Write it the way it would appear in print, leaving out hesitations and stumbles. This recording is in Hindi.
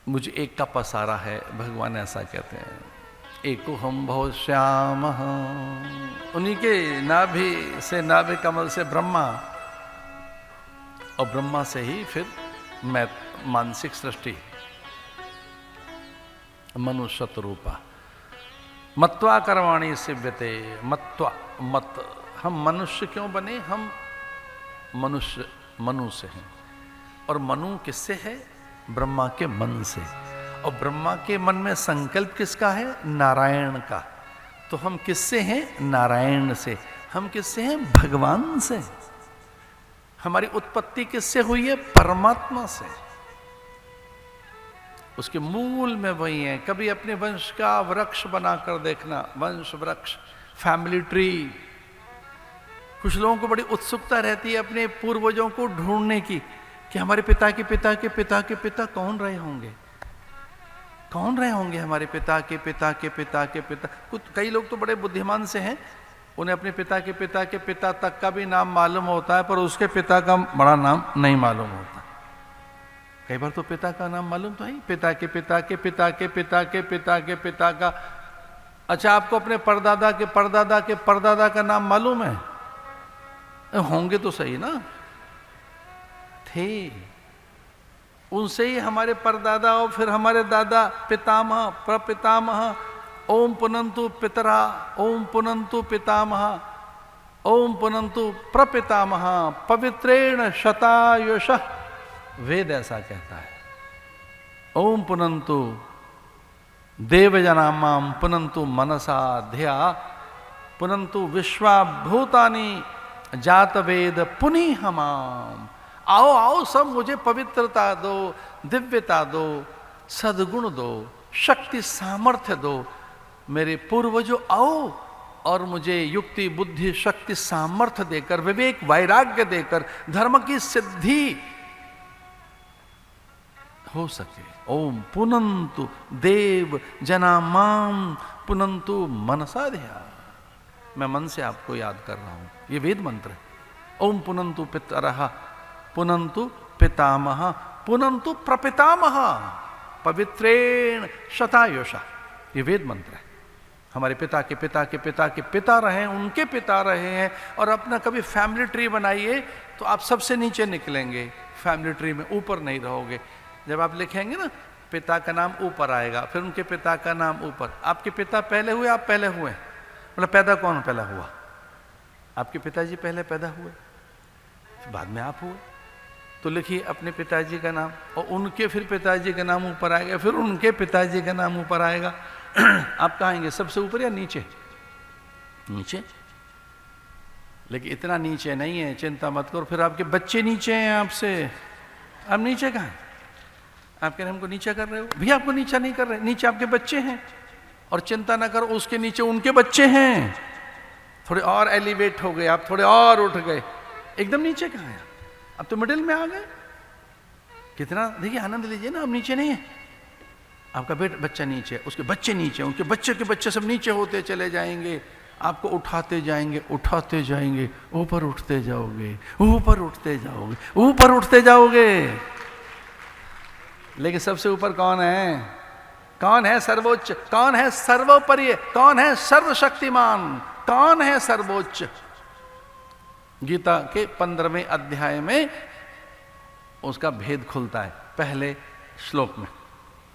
मुझ एक का पसारा है, भगवान ऐसा कहते हैं। एको हम बहुत श्याम, उन्हीं के नाभि से, नाभि कमल से ब्रह्मा, और ब्रह्मा से ही फिर मैं मानसिक सृष्टि मनुष्यत्व रूपा। मत्वा कर्माणि सिव्यते, मत्वा मत, हम मनुष्य क्यों बने? हम मनुष्य मनु से हैं, और मनु किससे है? ब्रह्मा के मन से। और ब्रह्मा के मन में संकल्प किसका है? नारायण का। तो हम किससे हैं? नारायण से। हम किससे हैं? भगवान से। हमारी उत्पत्ति किससे हुई है? परमात्मा से। उसके मूल में वही है। कभी अपने वंश का वृक्ष बनाकर देखना, वंश वृक्ष, फैमिली ट्री। कुछ लोगों को बड़ी उत्सुकता रहती है अपने पूर्वजों को ढूंढने की, कि हमारे पिता के पिता के पिता के पिता कौन रहे होंगे, कौन रहे होंगे हमारे पिता के पिता के पिता के पिता। कुछ कई लोग तो बड़े बुद्धिमान से हैं, उन्हें अपने पिता के पिता के पिता तक का भी नाम मालूम होता है, पर उसके पिता का बड़ा नाम नहीं मालूम होता। कई बार तो पिता का नाम मालूम तो है, पिता के पिता के पिता के पिता के पिता के पिता का। अच्छा, आपको अपने परदादा के परदादा के परदादा का नाम मालूम है? होंगे तो सही ना, थे। उनसे ही हमारे परदादा और फिर हमारे दादा, पितामह, प्रपितामह। ओम पुनंतु पितरा, ओम पुनंतु पितामह, ओम पुनंतु प्रपितामह, पवित्रेण शतायुषः। वेद ऐसा कहता है। ओम पुनंतु देवजनामाम पुनंतु मनसा धिया, पुनंतु विश्वाभूतानि जात वेद पुनि हमाम। आओ आओ सब मुझे पवित्रता दो, दिव्यता दो, सद्गुण दो, शक्ति सामर्थ्य दो। मेरे पूर्वजों आओ और मुझे युक्ति बुद्धि शक्ति सामर्थ्य देकर, विवेक वैराग्य देकर धर्म की सिद्धि हो सके। ओम पुनंतु देव जनामाम पुनंतु मनसा धिया। मैं मन से आपको याद कर रहा हूं, ये वेद मंत्र है। ओम पुनंतु पितरः, पुनंतु पितामह, पुनंतु प्रपितामह, पवित्रेण शतायुषः। ये वेद मंत्र है। हमारे पिता के पिता के पिता के पिता रहे हैं, उनके पिता रहे हैं। और अपना कभी फैमिली ट्री बनाइए तो आप सबसे नीचे निकलेंगे, फैमिली ट्री में ऊपर नहीं रहोगे। जब आप लिखेंगे ना, पिता का नाम ऊपर आएगा, फिर उनके पिता का नाम ऊपर। आपके पिता पहले हुए, आप पहले हुए? मतलब पैदा कौन पहला हुआ? आपके पिताजी पहले पैदा हुए, बाद में आप हुए। तो लिखिए अपने पिताजी का नाम, और उनके फिर पिताजी का नाम ऊपर आएगा, फिर उनके पिताजी का नाम ऊपर आएगा। आप कहाँ आएंगे? सबसे ऊपर या नीचे? नीचे। लेकिन इतना नीचे नहीं है, चिंता मत करो। फिर आपके बच्चे नीचे हैं आपसे, आप नीचे कहाँ हैं? आप कह रहे हमको नीचा कर रहे हो? भी आपको नीचा नहीं कर रहे, नीचे आपके बच्चे हैं। और चिंता ना करो, उसके नीचे उनके बच्चे हैं। थोड़े और एलिवेट हो गए आप, थोड़े और उठ गए। एकदम नीचे कहाँ है? अब तो मिडिल में आ गए। कितना देखिए आनंद लीजिए ना। अब नीचे नहीं है, आपका बच्चा नीचे है, उसके बच्चे नीचे, उनके बच्चे के बच्चे सब नीचे होते चले जाएंगे। आपको उठाते जाएंगे, उठाते जाएंगे, ऊपर उठते जाओगे, ऊपर उठते जाओगे, ऊपर उठते जाओगे। लेकिन सबसे ऊपर कौन है? कौन है सर्वोच्च? कौन है सर्वोपरि? कौन है सर्वशक्तिमान? कौन है सर्वोच्च? गीता के 15वें अध्याय में उसका भेद खुलता है, पहले श्लोक में।